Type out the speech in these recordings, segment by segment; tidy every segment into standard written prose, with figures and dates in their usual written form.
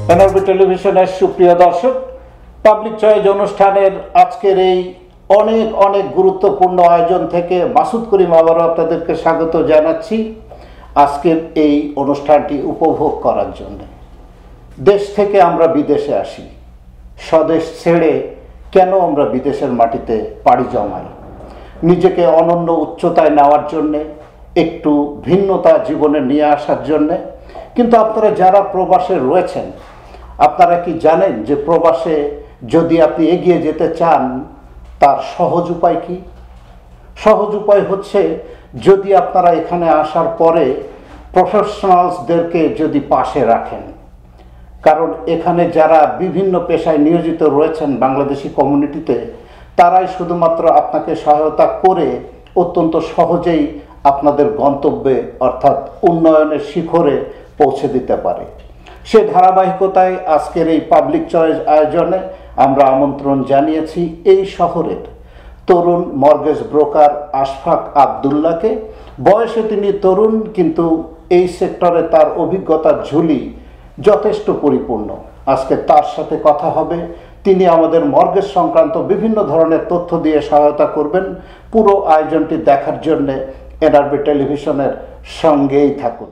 NRB টেলিভিশনের সুপ্রিয় দর্শক, পাবলিক চয়েস অনুষ্ঠানের আজকের এই অনেক অনেক গুরুত্বপূর্ণ আয়োজন থেকে মাসুদ করিম আবারও আপনাদেরকে স্বাগত জানাচ্ছি। আজকের এই অনুষ্ঠানটি উপভোগ করার জন্য দেশ থেকে আমরা বিদেশে আসি, স্বদেশ ছেড়ে কেন আমরা বিদেশের মাটিতে পাড়ি জমাই? নিজেকে অনন্য উচ্চতায় নেওয়ার জন্যে, একটু ভিন্নতা জীবনে নিয়ে আসার জন্যে। কিন্তু আপনারা যারা প্রবাসে রয়েছেন, আপনারা কি জানেন যে প্রবাসে যদি আপনি এগিয়ে যেতে চান তার সহজ উপায় কি? সহজ উপায় হচ্ছে যদি আপনারা এখানে আসার পরে প্রফেশনালসদেরকে যদি পাশে রাখেন। কারণ এখানে যারা বিভিন্ন পেশায় নিয়োজিত রয়েছেন বাংলাদেশি কমিউনিটিতে, তারাই শুধুমাত্র আপনাকে সহায়তা করে অত্যন্ত সহজেই আপনাদের গন্তব্যে অর্থাৎ উন্নয়নের শিখরে পৌঁছে দিতে পারে। সে ধারাবাহিকতায় আজকের এই পাবলিক চয়েস আয়োজনে আমরা আমন্ত্রণ জানিয়েছি এই শহরের তরুণ মর্গেজ ব্রোকার আশফাক আবদুল্লাহকে। বয়সে তিনি তরুণ, কিন্তু এই সেক্টরে তার অভিজ্ঞতার ঝুলি যথেষ্ট পরিপূর্ণ। আজকে তার সাথে কথা হবে। তিনি আমাদের মর্গেজ সংক্রান্ত বিভিন্ন ধরনের তথ্য দিয়ে সহায়তা করবেন। পুরো আয়োজনটি দেখার জন্যে এনআরবি টেলিভিশনের সঙ্গেই থাকুন।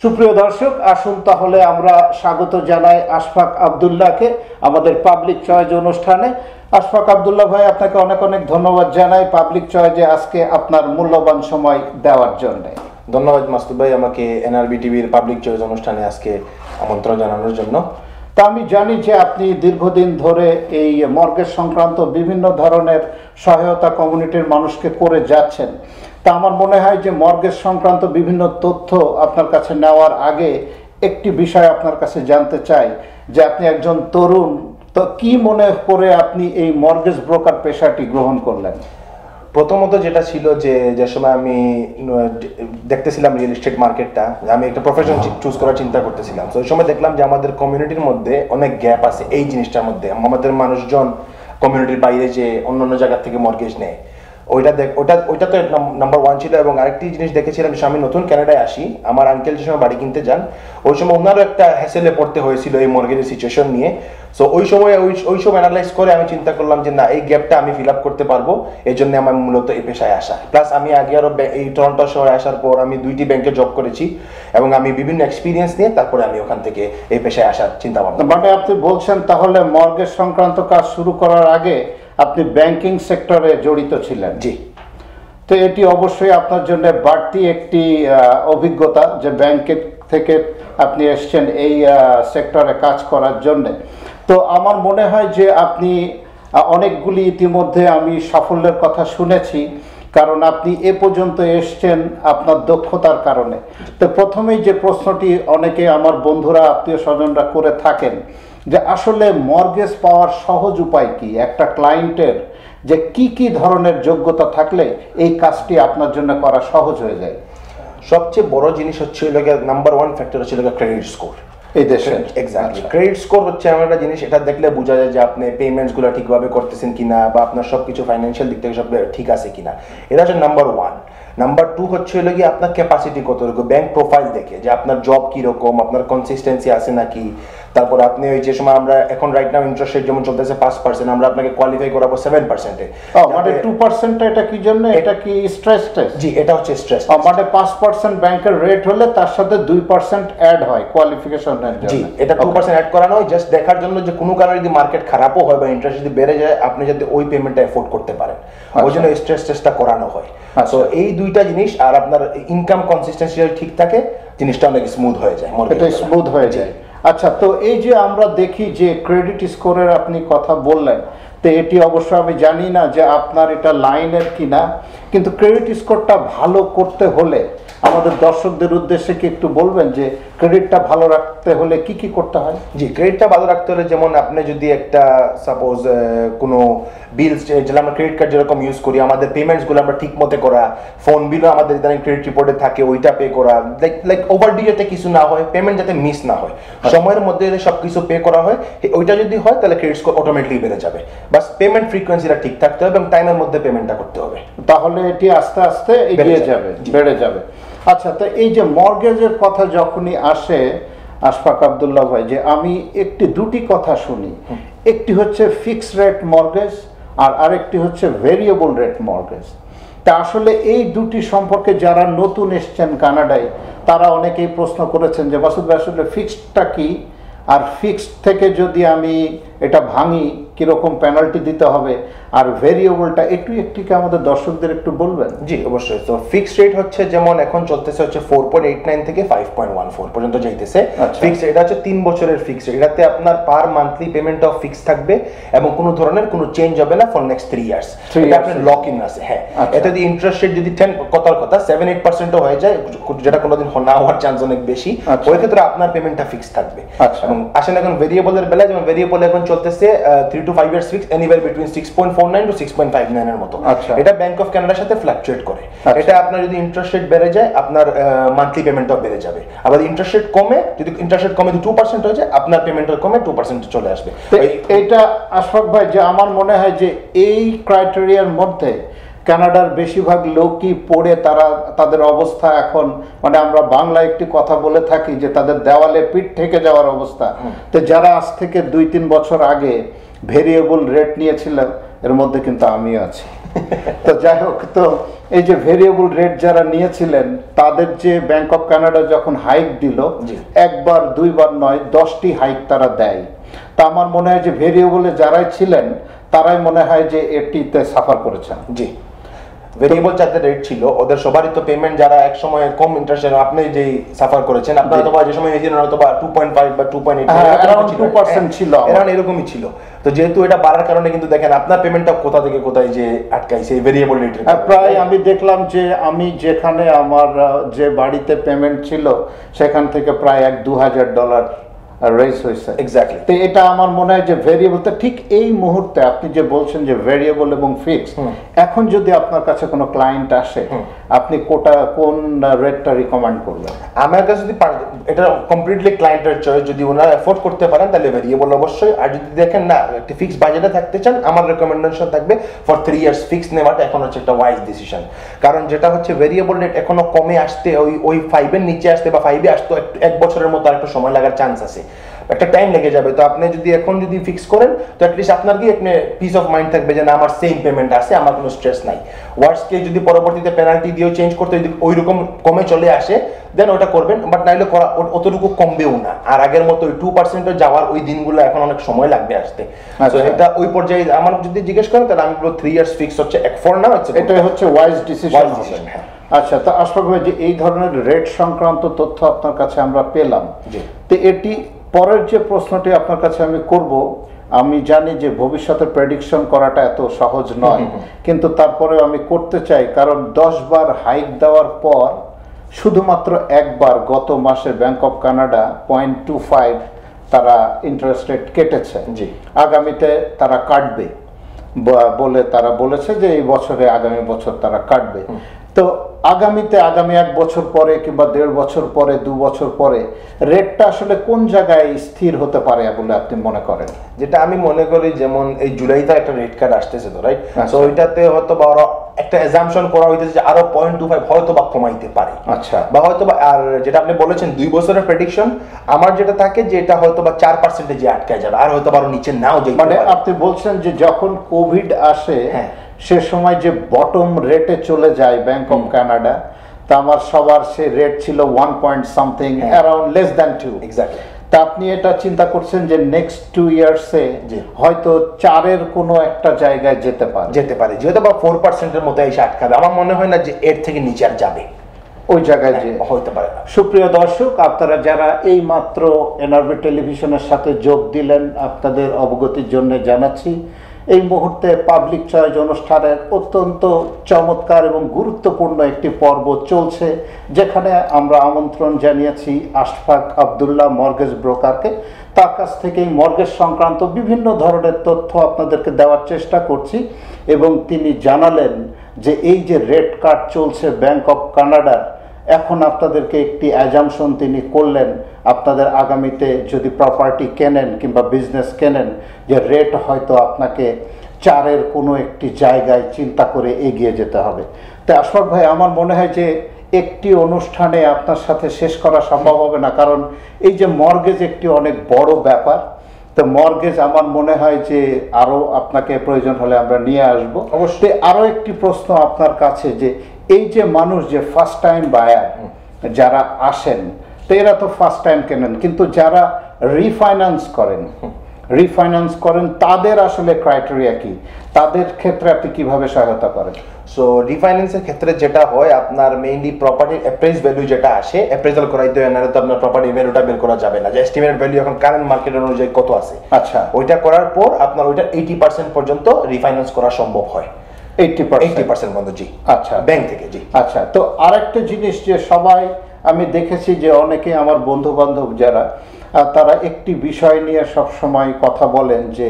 সুপ্রিয় দর্শক, আসুন তাহলে আমরা স্বাগত জানাই আশফাক আবদুল্লাহকে আমাদের পাবলিক চয়েস অনুষ্ঠানে। আশফাক আবদুল্লাহ ভাই, আপনাকে অনেক অনেক ধন্যবাদ জানাই পাবলিক চয়েসে আজকে আপনার মূল্যবান সময় দেওয়ার জন্য। ধন্যবাদ মাসুদ ভাই, আমাকে এনআরবি টিভির পাবলিক চয়েস অনুষ্ঠানে আজকে আমন্ত্রণ জানানোর জন্য। তা আমি জানি যে আপনি দীর্ঘদিন ধরে এই মর্গেজ সংক্রান্ত বিভিন্ন ধরনের সহায়তা কমিউনিটির মানুষকে করে যাচ্ছেন। তা আমার মনে হয় যে মর্গেজ সংক্রান্ত বিভিন্ন তথ্য আপনার কাছে নেওয়ার আগে একটি বিষয় আপনার কাছে জানতে চাই যে আপনি একজন তরুণ, তো কি মনে করে আপনি এই মর্গেজ ব্রোকার পেশাটি গ্রহণ করলেন? প্রথমত যেটা ছিল যে সময় আমি দেখতেছিলাম রিয়েল এস্টেট মার্কেটটা, আমি একটা প্রফেশন চুজ করার চিন্তা করতেছিলাম। তো ওই সময় দেখলাম যে আমাদের কমিউনিটির মধ্যে অনেক গ্যাপ আছে এই জিনিসটার মধ্যে। আমাদের মানুষজন কমিউনিটির বাইরে যে অন্য জায়গা থেকে মর্গেজ নেয়, ওইটা তো নাম্বার ওয়ান ছিল। এবং আরেকটি জিনিস দেখেছিলাম, যে আমি নতুন কানাডায় আসি, আমার আঙ্কেল যে সময় বাড়ি কিনতে যান, ওই সময় ওনারও একটা হ্যাসেলে পড়তে হয়েছিল এই মর্গেজের সিচুয়েশন নিয়ে। সো ওই সময় অ্যানালাইজ করে আমি চিন্তা করলাম যে না, এই গ্যাপটা আমি ফিল আপ করতে পারবো। এই জন্য আমার মূলত এই পেশায় আসা। প্লাস আমি আগে আরও এই টরন্টো শহরে আসার পর আমি 2টি ব্যাংকে জব করেছি এবং আমি বিভিন্ন এক্সপিরিয়েন্স নিয়ে তারপরে আমি ওখান থেকে এই পেশায় আসার চিন্তা ভাবনা। মানে আপনি বলছেন তাহলে মর্গেজ সংক্রান্ত কাজ শুরু করার আগে আপনি ব্যাংকিং সেক্টরে জড়িত ছিলেন? জি। তো এটি অবশ্যই আপনার জন্য বাড়তি একটি অভিজ্ঞতা যে ব্যাংকের থেকে আপনি এসছেন এই সেক্টরে কাজ করার জন্য। তো আমার মনে হয় যে আপনি অনেকগুলি ইতিমধ্যে আমি সাফল্যের কথা শুনেছি, কারণ আপনি এ পর্যন্ত এসছেন আপনার দক্ষতার কারণে। তো প্রথমেই যে প্রশ্নটি অনেকে আমার বন্ধুরা আত্মীয় স্বজনরা করে থাকেন যে আসলে মর্গেজ পাওয়ার সহজ উপায় কি? একটা ক্লায়েন্টের যে কি কি ধরনের যোগ্যতা থাকলে এই কাজটি আপনার জন্য করা সহজ হয়ে যায়? সবচেয়ে বড় জিনিস হচ্ছে নাম্বার ওয়ান ফ্যাক্টর হচ্ছে ক্রেডিট স্কোর এই দেশে। এক্স্যাক্টলি, ক্রেডিট স্কোর হচ্ছে এমন একটা জিনিস, এটা দেখলে বোঝা যায় যে আপনি পেমেন্টসগুলো ঠিকভাবে করতেছেন কিনা, বা আপনার সবকিছু ফাইন্যান্সিয়াল দিক থেকে সব ঠিক আছে কিনা। এটা হচ্ছে নাম্বার ওয়ান। নাম্বার টু হচ্ছে আপনার ক্যাপাসিটি কতটুকু, ব্যাংক প্রোফাইল দেখে যে আপনার জব কীরকম, আপনার কনসিস্টেন্সি আছে নাকি। তারপর আপনি ওই যে সময় আমরা এখন রাইট নাও ইন্টারেস্ট রেট যেমন চলতেছে 5%, আমরা আপনাকে কোয়ালিফাই করাবো 7%-এ। মানে 2%টা এটা কি জন্য? এটা কি স্ট্রেস টেস্ট? জি, এটা হচ্ছে স্ট্রেস। মানে 5% ব্যাংকের রেট হলে তার সাথে 2% অ্যাড হয় কোয়ালিফিকেশনের জন্য। জি, এটা 2% অ্যাড করানো হয় জাস্ট দেখার জন্য যে কোনো কারণে যদি মার্কেট খারাপও হয় বা ইন্টারেস্ট যদি বেড়ে যায়, আপনি যাতে ওই পেমেন্টটা এফোর্ড করতে পারেন, ওই জন্য স্ট্রেস টেস্টটা করানো হয়। তো এই দুইটা জিনিস, আর আপনার ইনকাম কনসিস্টেন্সি যদি ঠিক থাকে, জিনিসটা অনেক স্মুথ হয়ে যায়, এটা স্মুথ হয়ে যায়। আচ্ছা, তো এই যে আমরা দেখি যে ক্রেডিট স্কোরের আপনি কথা বললেন, তো এটি অবশ্য আমি জানি না যে আপনার এটা লাইনের কিনা, কিন্তু ক্রেডিট স্কোরটা ভালো করতে হলে আমাদের দর্শকদের উদ্দেশ্যে কি একটু বলবেন যে ক্রেডিটটা ভালো রাখতে হলে কি কি করতে হয়? জি, ক্রেডিটটা ভালো রাখতে হলে যেমন আপনি যদি একটা সাপোজ কোনো বিল, যেটা আমরা ক্রেডিট কার্ড যেরকম ইউজ করি, আমাদের পেমেন্টসগুলো আমরা ঠিক মতো করা, ফোন বিলও আমাদের ইদানিং ক্রেডিট রিপোর্টে থাকে, ওইটা পে করা, লাইক ওভারডিউ যাতে কিছু না হয়, পেমেন্ট যাতে মিস না হয়, সময়ের মধ্যে যদি সব কিছু পে করা হয়, ওইটা যদি হয় তাহলে ক্রেডিট স্কোর অটোমেটিকলি বেড়ে যাবে। বাস পেমেন্ট ফ্রিকোয়েন্সিটা ঠিক থাকতে হবে এবং টাইমের মধ্যে পেমেন্টটা করতে হবে, তাহলে এটি আস্তে আস্তে এগিয়ে যাবে, বেড়ে যাবে। আচ্ছা, তো এই যে মর্গেজের কথা যখনই আসে আশফাক আব্দুল্লাহ ভাই, যে আমি দুটি কথা শুনি, একটি হচ্ছে ফিক্সড রেট মর্গেজ আর আরেকটি হচ্ছে ভেরিয়েবল রেট মর্গেজ। তা আসলে এই দুটি সম্পর্কে যারা নতুন এসছেন কানাডায়, তারা অনেকেই প্রশ্ন করেছেন যে মাসুদ ভাই আসলে ফিক্সডটা কি, আর ফিক্সড থেকে যদি আমি এটা ভাঙি কিরকম পেনাল্টি দিতে হবে, আর ভেরিয়েবলটা একটুকে আমাদের দর্শকদের একটু বলবেন? জি অবশ্যই। তো ফিক্সড রেট হচ্ছে যেমন এখন চলতেছে হচ্ছে 4.89 থেকে 5.14 পর্যন্ত যাইতেছে। ফিক্সড এটা হচ্ছে 3 বছরের ফিক্সড রেট, এটাতে আপনার পার মান্থলি পেমেন্ট অফ ফিক্স থাকবে এবং কোনো ধরনের কোনো চেঞ্জ হবে না ফর নেক্সট 3 ইয়ার্স। এটা আপনার লক ইন আছে। হ্যাঁ, এতে যদি ইন্টারেস্ট রেট যদি 10 কথা 7-8% হয়ে যায়, যেটা কোনোদিন না হওয়ার চান্স অনেক বেশি, ওই ক্ষেত্রে আপনার পেমেন্টটা ফিক্স থাকবে। এবং আসেন এখন ভেরিয়েবলের বেলায়, যেমন ভেরিয়েবল এখন চলতেছে 3 to 5 years fix, anywhere between 6.49 to 6.59 এর মতো। এটা ব্যাংক অফ কানাডার সাথে ফ্লাকচুয়েট করে। এটা আপনার যদি ইন্টারেস্ট রেট বেড়ে যায়, আপনার মান্থলি পেমেন্টও বেড়ে যাবে। আবার ইন্টারেস্ট রেট কমে, যদি ইন্টারেস্ট রেট কমে 2% হয়ে যায়, আপনার পেমেন্টও কমে 2% চলে আসবে। এইটা আশফাক ভাই, যে আমার মনে হয় যে এই ক্রাইটেরিয়ার মধ্যে কানাডার বেশিরভাগ লোকই পড়ে তাদের অবস্থা এখন, মানে আমরা বাংলা একটি কথা বলে থাকি যে তাদের দেওয়ালে পিঠ থেকে যাওয়ার অবস্থা। তো যারা আজ থেকে 2-3 বছর আগে ভেরিয়েবল রেট নিয়েছিলেন, এর মধ্যে কিন্তু আমিও আছি। তো যাই হোক, তো এই যে ভেরিয়েবল রেট যারা নিয়েছিলেন, তাদের যে ব্যাংক অফ কানাডা যখন হাইক দিল, একবার দুইবার নয় 10টি হাইক তারা দেয়। তা আমার মনে হয় যে ভেরিয়েবলে যারাই ছিলেন তারাই মনে হয় যে এটিতে সাফার করেছেন। জি, ভেরিয়েবল যাদের রেট ছিল ওদের সবারই তো পেমেন্ট, যারা এক সময় কম ইন্টারেস্ট, আপনি যেই সাফার করেছেন, আপনার হয়তো যে সময় হয়েছিল হয়তো 2.5 বা 2.8 ছিল, এরকমই ছিল। তো যেহেতু এটা বাড়ার কারণে কিন্তু দেখেন আপনার পেমেন্টটা কোথা থেকে কোথায় যে আটকাইছে এই ভেরিয়েবল রেটের। প্রায় আমি দেখলাম যে আমি যেখানে আমার যে বাড়িতে পেমেন্ট ছিল সেখান থেকে প্রায় $2,000 রেজ হয়েছে। এক্স্যাক্টলি। তো এটা আমার মনে হয় যে ভেরিয়েবলটা ঠিক এই মুহূর্তে আপনি যে বলছেন যে ভেরিয়েবল এবং ফিক্সড, এখন যদি আপনার কাছে কোনো ক্লায়েন্ট আসে, আপনি কোন রেটটা রিকমেন্ড করবেন? আমার কাছে যদি এটা কমপ্লিটলি ক্লায়েন্টের চয়েস, যদি ওনারা এফোর্ড করতে পারেন তাহলে ভেরিয়েবল অবশ্যই, আর যদি দেখেন না একটা ফিক্সড বাজেটে থাকতে চান, আমার রেকমেন্ডেশন থাকবে ফর 3 ইয়ার্স ফিক্স নেওয়াটা এখন হচ্ছে একটা ওয়াইজ ডিসিশন। কারণ যেটা হচ্ছে ভেরিয়েবল রেট এখনো কমে আসতে, ওই 5 এর নিচে আসতে বা 5 এ আসতে 1 বছরের মতো আর একটা সময় লাগার চান্স আছে, একটা টাইম লেগে যাবে। তো আপনি যদি এখন যদি ফিক্স করেন, তো অ্যাটলিস্ট আপনার কি আপনি পিস অফ মাইন্ড থাকবে যে না আমার সেম পেমেন্ট আছে, আমার কোনো স্ট্রেস নাই। ওয়ার্স্ট কেস যদি পরবর্তীতে পেনাল্টি দিয়েও চেঞ্জ করতে যদি ওই রকম কমে চলে আসে, দেন ওটা করবেন, বাট নাইলে অতটুকু কমবেও না। আর আগের মতো ওই 2% যাওয়ার ওই দিনগুলো এখন অনেক সময় লাগবে আসতে। তো এটা ওই পর্যায়ে আমার যদি জিজ্ঞেস করেন তাহলে আমি বলবো 3 ইয়ার্স ফিক্স হচ্ছে ফর নাও, এটা হচ্ছে ওয়াইজ ডিসিশন। আচ্ছা, তো আশফাক ভাই, যে এই ধরনের রেট সংক্রান্ত তথ্য আপনার কাছে আমরা পেলাম, তো এটি পরের যে প্রশ্নটি আপনার কাছে আমি করব, আমি জানি যে ভবিষ্যতে প্রেডিকশন করাটা এত সহজ নয়, কিন্তু তারপরে আমি করতে চাই, কারণ 10 বার হাইক দেওয়ার পর শুধুমাত্র একবার গত মাসে ব্যাংক অফ কানাডা 0.25 তারা ইন্টারেস্ট রেট কেটেছে। আগামীতে তারা কাটবে বলে তারা বলেছে যে এই বছরে আগামী বছর তারা কাটবে। তো আগামী 1 বছর পরে কিংবা 1.5 বছর পরে, 2 বছর পরে রেটটা আসলে কোন জায়গায় স্থির হতে পারে বলে আপনি মনে করেন? যেটা আমি মনে করি, যেমন এই জুলাইতে একটা রেট কার্ড আসতেছে তো, রাইট? সো ওইটাতে হয়তো বা ওরা একটা অ্যাজাম্পশন করা হইতেছে যে আরো 0.25 হয়তো বা কমাইতে পারে। আচ্ছা, বা হয়তো বা, আর যেটা আপনি বলেছেন 2 বছরের প্রেডিকশন, আমার যেটা থাকে যে এটা হয়তো বা 4% যে আটকায় যাবে, আর হয়তো বা আরো নিচে নাও যেতে পারে। মানে আপনি বলছেন যে যখন কোভিড আসে, সে সময় যে বটম রেটে চলে যায় ব্যাংক অফ কানাডা, তা আমার সবার সে রেট ছিল 1 point something, around less than 2। Exactly. তা আপনি এটা চিন্তা করছেন যে নেক্সট 2 ইয়ার্সে হয়তো 4-এর কোনো একটা জায়গায় যেতে পারে, যেহেতু বা 4% এর মতো এসে আটকাবে। আমার মনে হয় না যে এর থেকে নিচে আর যাবে, ওই জায়গায় যে হইতে পারে না। সুপ্রিয় দর্শক, আপনারা যারা এই মাত্র এনআরবি টেলিভিশনের সাথে যোগ দিলেন, আপনাদের অবগতির জন্য জানাচ্ছি এই মুহূর্তে পাবলিক চয়েস অনুষ্ঠানের অত্যন্ত চমৎকার এবং গুরুত্বপূর্ণ একটি পর্ব চলছে, যেখানে আমরা আমন্ত্রণ জানিয়েছি আশফাক আব্দুল্লাহ মর্গেজ ব্রোকারকে। তার কাছ থেকেই মর্গেজ সংক্রান্ত বিভিন্ন ধরনের তথ্য আপনাদেরকে দেওয়ার চেষ্টা করছি। এবং তিনি জানালেন যে এই যে রেড কার্ড চলছে ব্যাংক অফ কানাডার, এখন আপনাদেরকে একটি অ্যাজামশন তিনি করলেন, আপনাদের আগামীতে যদি প্রপার্টি কেনেন কিংবা বিজনেস কেনেন, যে রেট হয়তো আপনাকে 4-এর কোনো একটি জায়গায় চিন্তা করে এগিয়ে যেতে হবে। তো আশফাক ভাই, আমার মনে হয় যে একটি অনুষ্ঠানে আপনার সাথে শেষ করা সম্ভব হবে না, কারণ এই যে মর্গেজ একটি অনেক বড় ব্যাপার। তো মর্গেজ আমার মনে হয় যে আরও আপনাকে প্রয়োজন হলে আমরা নিয়ে আসবো। অবশ্যই আরও একটি প্রশ্ন আপনার কাছে, যে এই যে মানুষ যে ফার্স্ট টাইম বায়ার যারা আসেন, তো এরা তো ফার্স্ট টাইম কেনেন, কিন্তু যারা রিফাইন্যান্স করেন তাদের আসলে ক্রাইটেরিয়া কি, তাদের ক্ষেত্রে আপনি কিভাবে সহায়তা করেন? সো রিফাইন্যান্সের ক্ষেত্রে যেটা হয়, আপনার মেইনলি প্রপার্টির অ্যাপ্রেজ ভ্যালু যেটা আসে, অ্যাপ্রেজাল করাইতে হয়, না তো আপনার প্রপার্টি ভ্যালুটা বের করা যাবে না, যে এস্টিমেটেড ভ্যালু এখন কারেন্ট মার্কেট অনুযায়ী কত আছে। আচ্ছা, ওইটা করার পর আপনার ওইটা 80% পর্যন্ত রিফাইন্যান্স করা সম্ভব হয়। 80% পর্যন্ত, জি। আচ্ছা, ব্যাংক থেকে, জি। আচ্ছা, তো আরেকটা জিনিস যে সবাই, আমি দেখেছি যে অনেকে আমার বন্ধু বান্ধব যারা, তারা একটি বিষয় নিয়ে সব সময় কথা বলেন যে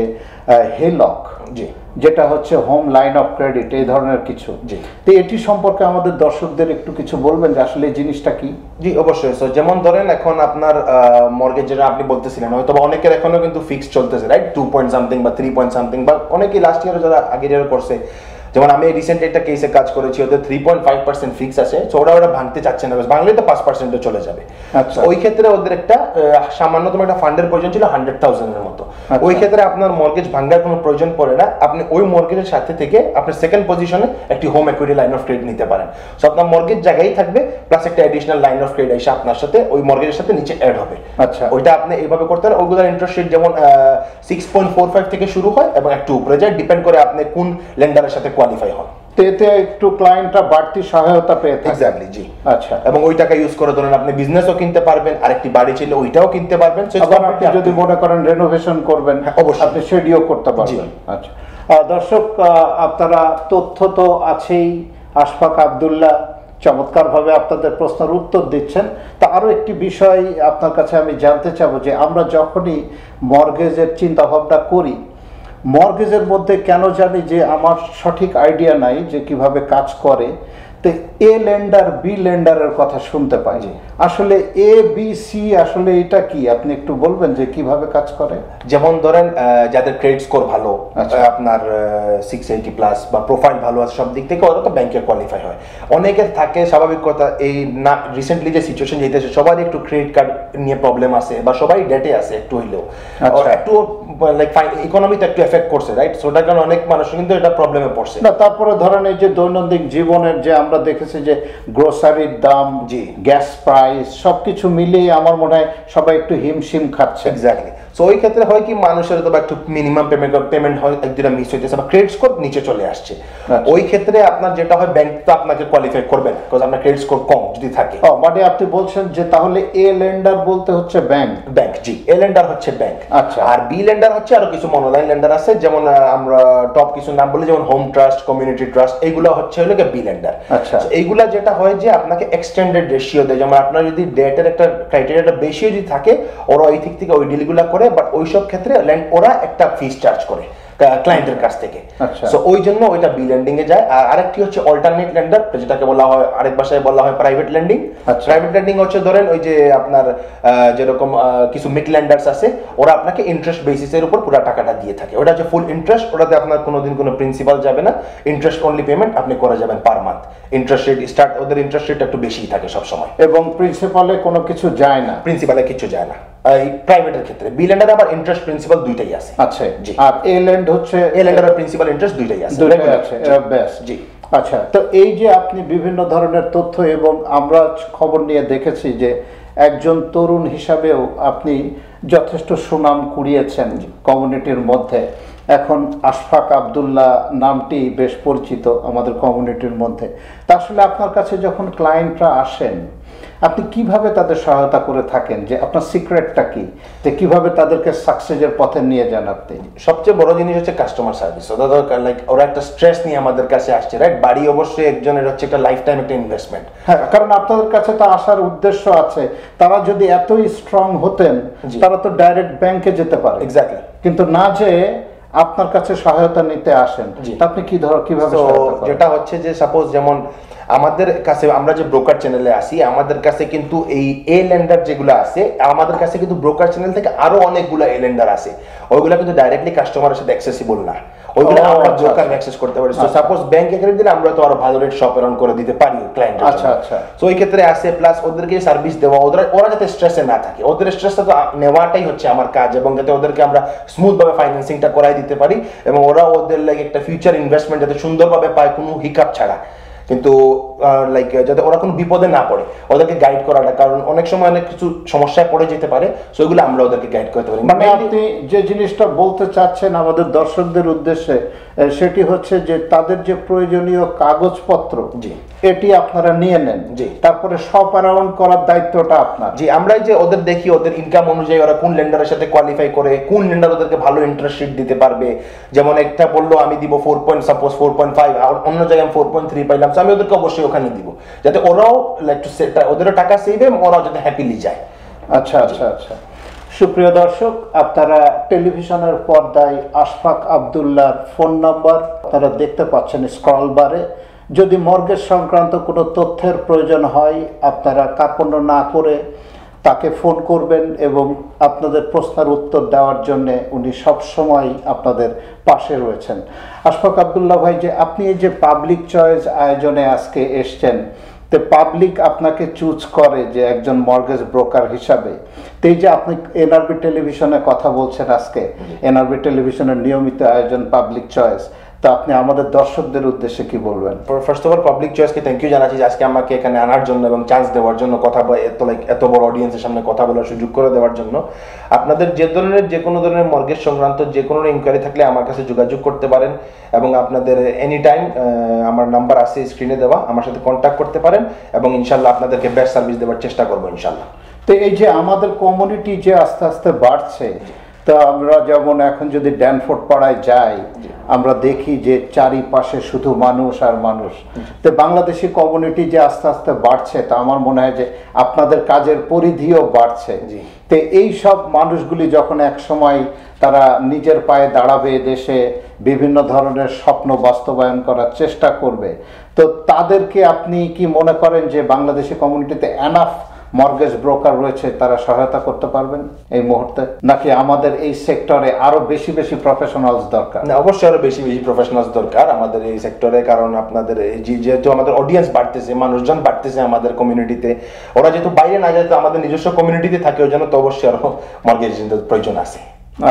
হেলক, জি, যেটা হচ্ছে হোম লাইন অফ ক্রেডিট, এই ধরনের কিছু। জি, তো এটি সম্পর্কে আমাদের দর্শকদের একটু কিছু বলবেন যে আসলে এই জিনিসটা কি? জি, অবশ্যই। সো যেমন ধরেন এখন আপনার মর্গেজ যেটা আপনি বলতেছিলেন, হয়তো অনেকের এখনো কিন্তু ফিক্স চলতেছে, রাইট, 2 পয়েন্ট সামথিং বা 3 পয়েন্ট সামথিং, বা অনেকেই লাস্ট ইয়ারে যারা আগের ইয়ার করছে, যেমন আমি রিসেন্ট একটা কেসে কাজ করেছি, ওদের 3.5% ফিক্স আছে। সো ওরা ভাঙতে চাচ্ছে না, ভাঙলে তো 5% চলে যাবে। আচ্ছা, ওই ক্ষেত্রে ওদের একটা সামান্যতম একটা ফান্ডের প্রয়োজন ছিল 100,000 এর মতো। ওই ক্ষেত্রে আপনার মর্গেজ ভাঙার কোনো প্রয়োজন পড়ে না, আপনি ওই মর্গেজের সাথে থেকে আপনার সেকেন্ড পজিশনে একটি home equity line of credit নিতে পারেন। সো আপনার মর্গেজ জায়গায় থাকবে, প্লাস একটা অ্যাডিশনাল লাইন অফ ক্রেডিট এসে আপনার সাথে ওই মর্গেজের সাথে নিচে অ্যাড হবে। আচ্ছা, ওইটা আপনি এইভাবে করতে পারেন। ওইগুলোর ইন্টারেস্ট রেট যেমন 6.45 থেকে শুরু হয় এবং একটু উপরে যায়, ডিপেন্ড করে আপনি কোন লেন্ডারের সাথে কোয়ালিফাই হন। এতে একটু ক্লায়েন্টরা বাড়তি সহায়তা পেয়ে থাকে। এক্স্যাক্টলি, জি। আচ্ছা, এবং ওই টাকা ইউজ করে ধরেন আপনি বিজনেসও কিনতে পারবেন, আরেকটি বাড়ি ছিল ওইটাও কিনতে পারবেন। আবার আপনি যদি মনে করেন রেনোভেশন করবেন, অবশ্যই আপনি সেটিও করতে পারবেন। আচ্ছা, দর্শক, আপনারা তথ্য তো আছেই, আশফাক আব্দুল্লাহ চমৎকারভাবে আপনাদের প্রশ্নের উত্তর দিচ্ছেন। তা আরও একটি বিষয় আপনার কাছে আমি জানতে চাবো, যে আমরা যখনই মর্গেজের চিন্তা ভাবনা করি, মর্গেজের মধ্যে কেন জানি যে আমার সঠিক আইডিয়া নাই যে কিভাবে কাজ করে। তো এ লেন্ডার, বি লেন্ডারের কথা শুনতে পাই, আসলে এ বি সি আসলে এটা কি, আপনি একটু বলবেন যে কিভাবে কাজ করে? যেমন ধরেন যাদের ক্রেডিট স্কোর ভালো, আপনার 680 প্লাস বা প্রোফাইল ভালো আছে, সব দিক থেকে ওরা তো ব্যাংকে কোয়ালিফাই হয়। অনেকের থাকে স্বাভাবিক কথা, এই না রিসেন্টলি যে সিচুয়েশন যেতেছে, সবারই একটু ক্রেডিট কার্ড নিয়ে প্রবলেম আছে, বা সবাই ডেটে আছে একটু হইলেও, একটু লাইক ইকোনমিতে একটু এফেক্ট করছে, রাইট। সো ওটার কারণে অনেক মানুষ কিন্তু এটা প্রবলেমে পড়ছে না। তারপরে ধরেন এই যে দৈনন্দিন জীবনের যে আমরা দেখেছি যে গ্রোসারির দাম, জি, গ্যাস প্রাইস, সবকিছু মিলিয়ে আমার মনে হয় সবাই একটু হিমশিম খাচ্ছে। এক্স্যাক্টলি। সো ওই ক্ষেত্রে হয় কি, মানুষের তো একটু মিনিমাম পেমেন্ট হয়, একদিন মিস হইতেছে বা ক্রেডিট স্কোর নিচে চলে আসছে। ওই ক্ষেত্রে আপনার যেটা হয়, ব্যাংক তো আপনাকে কোয়ালিফাই করবে না, বিকজ আপনার ক্রেডিট স্কোর কম যদি থাকে। মানে আপনি বলছেন যে তাহলে এ লেন্ডার বলতে হচ্ছে ব্যাংক? জি, এ লেন্ডার হচ্ছে ব্যাংক। আচ্ছা, আর বি লেন্ডার হচ্ছে আরো কিছু মনোলাইন লেন্ডার আছে, যেমন আমরা টপ কিছু নাম বলি, যেমন হোম ট্রাস্ট, কমিউনিটি ট্রাস্ট, এইগুলো হচ্ছে হলো বি লেন্ডার। আচ্ছা, এইগুলা যেটা হয় যে আপনাকে এক্সটেন্ডেড রেশিও দেয়, যেমন আপনার যদি ডেটের একটা ক্রাইটেরিয়াটা বেশি যদি থাকে, ওরা ওই দিক থেকে ওই ডিলগুলা করে, বাট ওইসব ক্ষেত্রে ওরা একটা ফিস চার্জ করে ক্লায়েন্টের কাছ থেকে। সো ওই জন্য ওইটা বি লেন্ডিং এ যায়। আর আরেকটি হচ্ছে অল্টারনেট লেন্ডার, যেটাকে বলা হয়, আরেক ভাষায় বলা হয় প্রাইভেট লেন্ডিং। প্রাইভেট লেন্ডিং হচ্ছে ধরেন ওই যে আপনার যেরকম কিছু মিড লেন্ডার্স আছে, ওরা আপনাকে ইন্টারেস্ট বেসিসের উপর পুরো টাকাটা দিয়ে থাকে। ওটা হচ্ছে ফুল ইন্টারেস্ট, ওটাতে আপনার কোনোদিন কোনো প্রিন্সিপাল যাবে না, ইন্টারেস্ট অনলি পেমেন্ট আপনি করে যাবেন পার মান্থ। ইন্টারেস্ট রেট ওদের ইন্টারেস্ট রেট একটু বেশি থাকে সব সময়, এবং প্রিন্সিপালে কোনো কিছু যায় না, প্রিন্সিপালে কিছু যায় না এই প্রাইভেটের ক্ষেত্রে। বি লেন্ডারে আবার ইন্টারেস্ট প্রিন্সিপাল দুইটাই আছে। আচ্ছা, জি। আর এ লেন্ড হচ্ছে, এ লেন্ডার আর প্রিন্সিপাল ইন্টারেস্ট দুইটাই আছে। বেশ, জি। আচ্ছা, তো এই যে আপনি বিভিন্ন ধরনের তথ্য, এবং আমরা খবর নিয়ে দেখেছি যে একজন তরুণ হিসাবেও আপনি যথেষ্ট সুনাম কুড়িয়েছেন কমিউনিটির মধ্যে। এখন আশফাক আব্দুল্লাহ নামটি বেশ পরিচিত আমাদের কমিউনিটির মধ্যে। তা আসলে আপনার কাছে যখন ক্লায়েন্টরা আসেন, আপনি কিভাবে তাদের সহায়তা করে থাকেন, যে আপনার সিক্রেটটা কি, যে কিভাবে তাদেরকে সাকসেসের পথে নিয়ে যান আপনি? সবচেয়ে বড় জিনিস হচ্ছে কাস্টমার সার্ভিস। লাইক ওরা একটা স্ট্রেস নিয়ে আমাদের কাছে আসছে, রাইট? বাড়ি অবশ্যই একজনের হচ্ছে একটা লাইফ টাইম একটা ইনভেস্টমেন্ট। হ্যাঁ, কারণ আপনাদের কাছে তো আসার উদ্দেশ্য আছে। তারা যদি এতই স্ট্রং হতেন, তারা তো ডাইরেক্ট ব্যাংকে যেতে পারে, এক্স্যাক্টলি, কিন্তু না যে আপনার কাছে সহায়তা নিতে আসেন। আপনি কিভাবে সহায়তা করেন? যেটা হচ্ছে যে সাপোজ যেমন আমাদের কাছে আমরা যে ব্রোকার চ্যানেলে আসি, আমাদের কাছে কিন্তু এই এ লেন্ডার যেগুলো আছে, আমাদের কাছে কিন্তু ব্রোকার চ্যানেল থেকে আরো অনেকগুলো এ লেন্ডার আছে, ওইগুলো কিন্তু ডাইরেক্টলি কাস্টমারের সাথে অ্যাক্সেসিবল না, ওইগুলো আমরা ব্রোকার অ্যাক্সেস করতে পারি। সো সাপোজ ব্যাংক অ্যাকাউন্ট দিলে আমরা তো আরো ভালো রেট শপ অন করে দিতে পারি ক্লায়েন্টের। আচ্ছা। সো এই ক্ষেত্রে আছে, প্লাস ওদেরকে সার্ভিস দেওয়া, ওরা যাতে স্ট্রেসে না থাকে, ওদের স্ট্রেসটা তো নেওয়াটাই হচ্ছে আমার কাজ, এবং যাতে ওদেরকে আমরা স্মুথ ভাবে ফাইন্যান্সিংটা করাই দিতে পারি, এবং ওরা ওদের লাগে একটা ফিউচার ইনভেস্টমেন্ট যাতে সুন্দরভাবে পায়, কোনো হিকাপ ছাড়া, কিন্তু লাইক যাতে ওরা কোনো বিপদে না পড়ে, ওদেরকে গাইড করাটা, কারণ অনেক সময় অনেক কিছু সমস্যায় পড়ে যেতে পারে, সেগুলো আমরা ওদেরকে গাইড করতে পারি। মানে আপনি যে জিনিসটা বলতে চাচ্ছেন আমাদের দর্শকদের উদ্দেশ্যে, সেটি হচ্ছে যে তাদের যে প্রয়োজনীয় কাগজপত্র, এটি আপনারা নিয়ে নেন, তারপরে শপ অ্যারাউন্ড করার দায়িত্বটা আপনার। আমরা যে ওদের দেখি ওদের ইনকাম অনুযায়ী ওরা কোন লেন্ডারের সাথে কোয়ালিফাই করে, কোন লেন্ডার ওদেরকে ভালো ইন্টারেস্ট রেট দিতে পারবে। যেমন একটা বললো আমি দিব 4.5, আর অন্য জায়গায় 4.3 পাইলাম, আমি ওদেরকে অবশ্যই ওখানে দিব, যাতে ওরাও ওদেরও টাকা সেভ এবং ওরাও যাতে হ্যাপিলি যায়। আচ্ছা। সুপ্রিয় দর্শক, আপনারা টেলিভিশনের পর্দায় আশফাক আব্দুল্লাহর ফোন নাম্বার আপনারা দেখতে পাচ্ছেন স্ক্রল বারে। যদি মর্গেজ সংক্রান্ত কোনো তথ্যের প্রয়োজন হয়, আপনারা কার্পণ্য না করে তাকে ফোন করবেন, এবং আপনাদের প্রশ্নের উত্তর দেওয়ার জন্য উনি সবসময় আপনাদের পাশে রয়েছেন। আশফাক আব্দুল্লাহ ভাই, যে আপনি এই যে পাবলিক চয়েস আয়োজনে আজকে এসছেন, তো পাবলিক আপনাকে চুজ করে যে একজন মর্গেজ ব্রোকার হিসাবে, তো এই যে আপনি এনআরবি টেলিভিশনে কথা বলছেন আজকে, এনআরবি টেলিভিশনের নিয়মিত আয়োজন পাবলিক চয়েস, তো আপনি আমাদের দর্শকদের উদ্দেশ্যে কি বলবেন? ফার্স্ট অফ অল পাবলিক চয়েসকে থ্যাংক ইউ জানাচ্ছি আজকে আমাকে এখানে আনার জন্য এবং চান্স দেওয়ার জন্য, কথা এত বড় অডিয়েন্সের সামনে কথা বলার সুযোগ করে দেওয়ার জন্য। আপনাদের যে কোনো ধরনের মর্গেজ সংক্রান্ত যে কোনো ইনকোয়ারি থাকলে আমার কাছে যোগাযোগ করতে পারেন, এবং আপনাদের এনি টাইম আমার নাম্বার আছে স্ক্রিনে দেওয়া, আমার সাথে কন্ট্যাক্ট করতে পারেন, এবং ইনশাল্লাহ আপনাদেরকে বেস্ট সার্ভিস দেওয়ার চেষ্টা করবো ইনশাল্লাহ। তো এই যে আমাদের কমিউনিটি যে আস্তে আস্তে বাড়ছে, তো আমরা যেমন এখন যদি ড্যানফোর্ড পাড়ায় যাই, আমরা দেখি যে চারিপাশে শুধু মানুষ আর মানুষ। তো বাংলাদেশি কমিউনিটি যে আস্তে আস্তে বাড়ছে, তা আমার মনে হয় যে আপনাদের কাজের পরিধিও বাড়ছে। তো এই সব মানুষগুলি যখন এক সময় তারা নিজের পায়ে দাঁড়াবে, দেশে বিভিন্ন ধরনের স্বপ্ন বাস্তবায়ন করার চেষ্টা করবে, তো তাদেরকে আপনি কি মনে করেন যে বাংলাদেশি কমিউনিটিতে এনাফ মর্গেজ ব্রোকার রয়েছে, তারা সহায়তা করতে পারবেন এই মুহূর্তে, নাকি আমাদের এই সেক্টরে আরো বেশি প্রফেশনালস দরকার? না, অবশ্যই আরো বেশি প্রফেশনালস দরকার আমাদের এই সেক্টরে, কারণ আপনাদের যেহেতু আমাদের অডিয়েন্স বাড়তেছে, মানুষজন বাড়তেছে আমাদের কমিউনিটিতে, ওরা যেহেতু বাইরে না যায়, তো আমাদের নিজস্ব কমিউনিটিতে থাকে, ওই জন্য তো অবশ্যই আরো মর্গেজ প্রয়োজন আছে।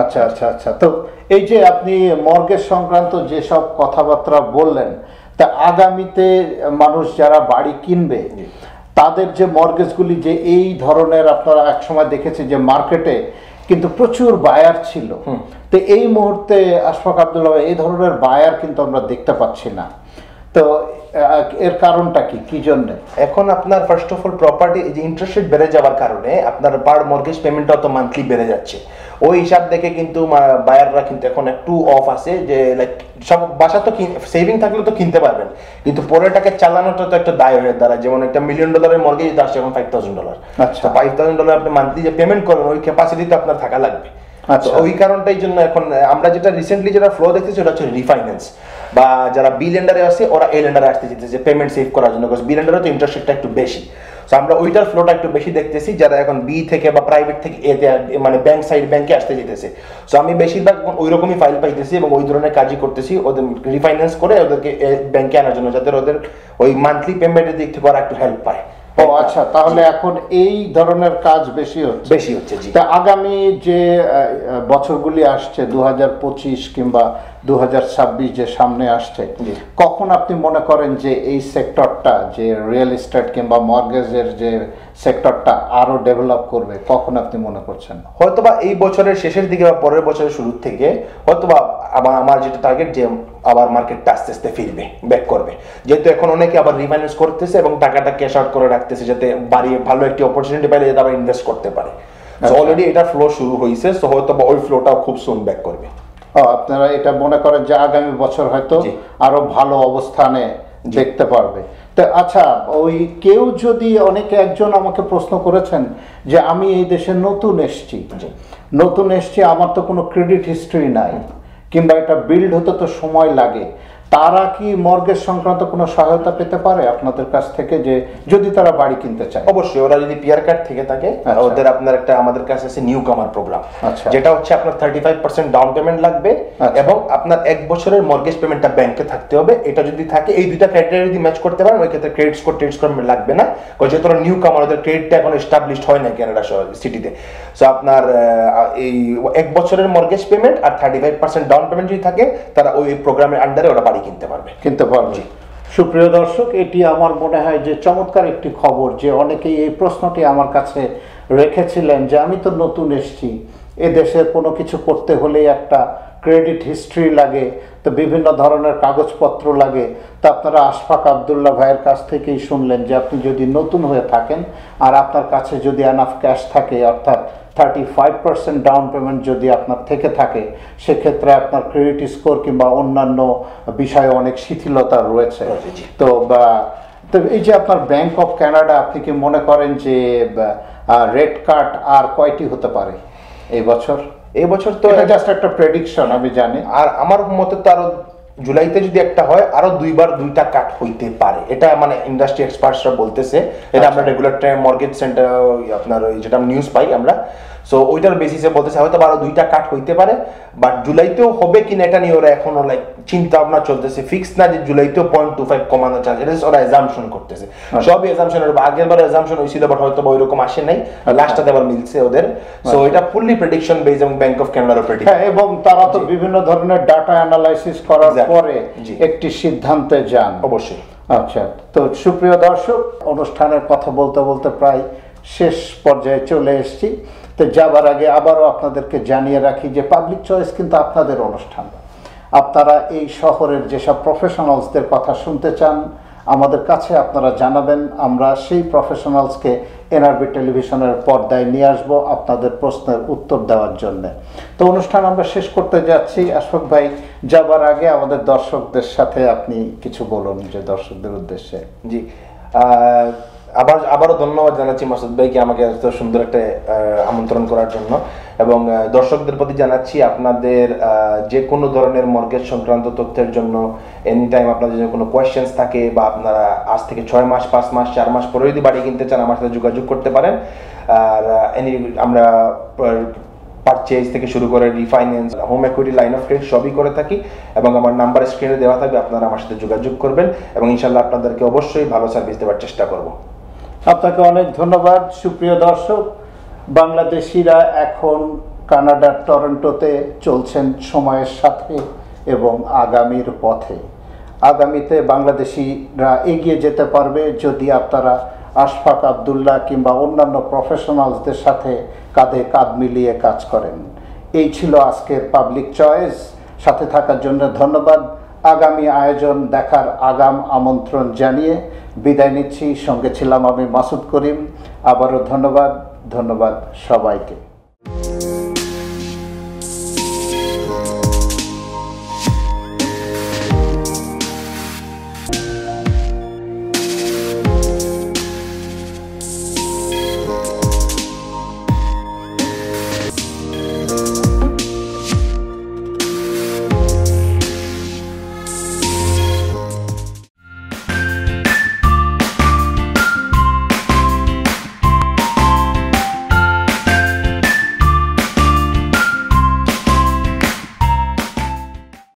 আচ্ছা। তো এই যে আপনি মর্গেজ সংক্রান্ত যেসব কথাবার্তা বললেন, তা আগামীতে মানুষ যারা বাড়ি কিনবে, তাদের যে মর্গেজগুলি যে এই ধরনের, আপনারা একসময় দেখেছে যে মার্কেটে কিন্তু প্রচুর বায়ার ছিল, তো এই মুহূর্তে আশফাক আব্দুল্লাহ এই ধরনের বায়ার কিন্তু আমরা দেখতে পাচ্ছি না, তো এর কারণটা কি জন্য? এখন আপনার ফার্স্ট অফ অল প্রপার্টি যে ইন্টারেস্ট রেট বেড়ে যাওয়ার কারণে আপনার পার মর্গেজ পেমেন্টটা তো মান্থলি বেড়ে যাচ্ছে, ওই হিসাব দেখে কিন্তু বায়াররা কিন্তু এখন একটু অফ আছে, যে লাইক সব বাসা তো সেভিং থাকলে তো কিনতে পারবেন, কিন্তু পরেরটাকে চালানোটা তো একটা দায় হয়ে দাঁড়ায়। যেমন একটা $1 million মর্গেজ আসছে এখন $5,000, আচ্ছা $5,000 আপনি মান্থলি যে পেমেন্ট করেন, ওই ক্যাপাসিটি তো আপনার থাকা লাগবে। আচ্ছা, ওই কারণটাই জন্য এখন আমরা যেটা রিসেন্টলি যেটা ফ্লো দেখতেছি, ওটা হচ্ছে রিফাইন্যান্স, বা যারা বি লেন্ডারে আছে ওরা এ লেন্ডারে আসতে যেতেছে পেমেন্ট সেভ করার জন্য, বি লেন্ডারে তো ইন্টারেস্ট রেটটা একটু বেশি। সো আমরা ওইটার ফ্লোটা একটু বেশি দেখতেছি, যারা এখন বি থেকে বা প্রাইভেট থেকে এতে মানে ব্যাংকে আসতে যেতেছে। সো আমি বেশিরভাগ ওই রকমই ফাইল পাইতেছি এবং ওই ধরনের কাজই করতেছি, ওদের রিফাইন্যান্স করে ওদেরকে ব্যাংকে আনার জন্য, যাতে ওদের ওই মান্থলি পেমেন্টের দিক থেকে ওরা একটু হেল্প পায়। ও আচ্ছা, তাহলে এখন এই ধরনের কাজ বেশি হচ্ছে। জি, তা আগামী যে বছরগুলি আসছে 2025 কিংবা 2026 যে সামনে আসছে, কখন আপনি মনে করেন যে এই সেক্টরটা, যে রিয়েল এস্টেট কিংবা মর্গেজের যে সেক্টরটা আরো ডেভেলপ করবে, কখন আপনি মনে করছেন? হয়তোবা এই বছরের শেষের দিকে বা পরের বছরের শুরুর থেকে হয়তোবা আমার যেটা টার্গেট যে আবার মার্কেটটা আস্তে আস্তে ফিরবে, ব্যাক করবে, যেহেতু এখন অনেকে আবার রিফাইন্যান্স করতেছে এবং টাকাটা ক্যাশ আউট করে রাখতেছে যাতে বাড়িয়ে ভালো একটি অপরচুনিটি পাইলে যাতে আবার ইনভেস্ট করতে পারে। অলরেডি এটা ফ্লো শুরু হয়েছে, সো হয়তো ওই ফ্লোটাও খুব সুন ব্যাক করবে। আপনারা এটা মনে করেন যে আগামী বছর হয়তো আরো ভালো অবস্থানে দেখতে পারবে। তো আচ্ছা, ওই কেউ যদি অনেকে একজন আমাকে প্রশ্ন করেছেন যে আমি এই দেশে নতুন এসছি, আমার তো কোনো ক্রেডিট হিস্ট্রি নাই, কিংবা এটা বিল্ড হতে তো সময় লাগে, তারা কি মর্গেজ সংক্রান্ত কোনো সহায়তা পেতে পারে আপনাদের কাছ থেকে, যে যদি তারা বাড়ি কিনতে চায়? অবশ্যই, ওরা যদি পিআর কার্ড থেকে থাকে ওদের আপনার একটা আমাদের কাছে আছে নিউ কামার প্রোগ্রাম, যেটা হচ্ছে আপনার 35% ডাউন পেমেন্ট লাগবে এবং আপনার 1 বছরের মর্গেজ পেমেন্টটা ব্যাংকে থাকতে হবে। এটা যদি থাকে, এই দুইটা ক্রাইটেরিয়া যদি ম্যাচ করতে পারেন ওই ক্ষেত্রে ক্রেডিট স্কোর লাগবে না, কারণ যেহেতু নিউ কামার ওদের ক্রেডিটটা এখন এস্টাবলিশড হয় না ক্যানাডা সিটিতে। সো আপনার এই 1 বছরের মর্গেজ পেমেন্ট আর 35% ডাউন পেমেন্ট যদি থাকে, তারা ওই প্রোগ্রামের আন্ডারে ওরা বাড়ি কিনতে পারবে। সুপ্রিয় দর্শক, এটি আমার মনে হয় যে চমৎকার একটি খবর, যে অনেকেই এই প্রশ্নটি আমার কাছে রেখেছিলেন যে আমি তো নতুন এসেছি, এ দেশের কোনো কিছু করতে হলেই একটা ক্রেডিট হিস্ট্রি লাগে, তো বিভিন্ন ধরনের কাগজপত্র লাগে। তো আপনারা আশফাক আবদুল্লাহ ভাইয়ের কাছ থেকেই শুনলেন যে আপনি যদি নতুন হয়ে থাকেন আর আপনার কাছে যদি এনাফ ক্যাশ থাকে, অর্থাৎ 35% ডাউন পেমেন্ট যদি আপনার থেকে থাকে, সেক্ষেত্রে আপনার ক্রেডিট স্কোর কিংবা অন্যান্য বিষয়ে অনেক শিথিলতা রয়েছে। তো এই যে আপনার ব্যাংক অফ কানাডা, আপনি কি মনে করেন যে রেড কার্ড আর কয়টি হতে পারে এই বছর? এই বছর তো এটা জাস্ট একটা প্রেডিকশন, আমি জানি। আর আমার মতে তো আরো জুলাইতে যদি একটা হয়, আরো 2টা কাট হইতে পারে, এটা মানে ইন্ডাস্ট্রি এক্সপার্টসরা বলতেছে। এটা আমরা রেগুলার টাইম মর্গেজ সেন্টার আপনার ওই যেটা নিউজ পাই আমরা, সো ওইটার বেসিসে বলতেছে হয়তো আরো 2টা কাট হইতে পারে। বাট জুলাইতেও হবে কিনা এটা নিয়ে ওরা এখনো লাইক চিন্তা ভাবনা চলতেছে, ফিক্স না যে জুলাইতেও 0.25 কমানোর চান্স, এটা ওরা এজাম্পশন করতেছে। সবই এজাম্পশন, আগের বার এজাম্পশন হয়েছিল বাট হয়তো ওইরকম আসে নাই, লাস্টটাতে আবার মিলছে ওদের। সো এটা ফুললি প্রেডিকশন বেস এবং ব্যাংক অফ কানাডার প্রেডিকশন, এবং তারা তো বিভিন্ন ধরনের ডাটা অ্যানালাইসিস করার পরে একটি সিদ্ধান্তে যান। অবশ্যই। আচ্ছা, তো সুপ্রিয় দর্শক, অনুষ্ঠানের কথা বলতে বলতে প্রায় শেষ পর্যায়ে চলে এসেছি। তো যাবার আগে আবারও আপনাদেরকে জানিয়ে রাখি যে পাবলিক চয়েস কিন্তু আপনাদের অনুষ্ঠান। আপনারা এই শহরের যেসব প্রফেশনালসদের কথা শুনতে চান, আমাদের কাছে আপনারা জানাবেন, আমরা সেই প্রফেশনালসকে এনআরবি টেলিভিশনের পর্দায় নিয়ে আসবো আপনাদের প্রশ্নের উত্তর দেওয়ার জন্য। তো অনুষ্ঠান আমরা শেষ করতে যাচ্ছি। আশফাক ভাই, যাবার আগে আমাদের দর্শকদের সাথে আপনি কিছু বলুন, যে দর্শকদের উদ্দেশ্যে। জি, আবারও ধন্যবাদ জানাচ্ছি মাসুদ ভাইকে আমাকে এত সুন্দর একটা আমন্ত্রণ করার জন্য, এবং দর্শকদের প্রতি জানাচ্ছি আপনাদের যে কোনো ধরনের মর্গেজ সংক্রান্ত তথ্যের জন্য এনি টাইম আপনাদের যদি কোনো কোয়েশ্চেন্স থাকে, বা আপনারা আজ থেকে 6 মাস 5 মাস 4 মাস পরে যদি বাড়ি কিনতে চান, আমার সাথে যোগাযোগ করতে পারেন। আর আমরা পারচেজ থেকে শুরু করে refinance, home equity, line of credit সবই করে থাকি, এবং আমার নাম্বার স্ক্রিনে দেওয়া থাকবে, আপনারা আমার সাথে যোগাযোগ করবেন এবং ইনশাল্লাহ আপনাদেরকে অবশ্যই ভালো সার্ভিস দেওয়ার চেষ্টা করব। আপনাকে অনেক ধন্যবাদ। সুপ্রিয় দর্শক, বাংলাদেশিরা এখন কানাডার টরন্টোতে চলছেন সময়ের সাথে এবং আগামীর পথে। আগামীতে বাংলাদেশিরা এগিয়ে যেতে পারবে যদি আপনারা আশফাক আবদুল্লাহ কিংবা অন্যান্য প্রফেশনালসদের সাথে কাঁধে কাঁধ মিলিয়ে কাজ করেন। এই ছিল আজকের পাবলিক চয়েস। সাথে থাকার জন্য ধন্যবাদ। আগামী আয়োজন দেখার আগাম আমন্ত্রণ জানিয়ে বিদায় নিচ্ছি। সঙ্গে ছিলাম আমি মাসুদ করিম। আবারও ধন্যবাদ সবাইকে।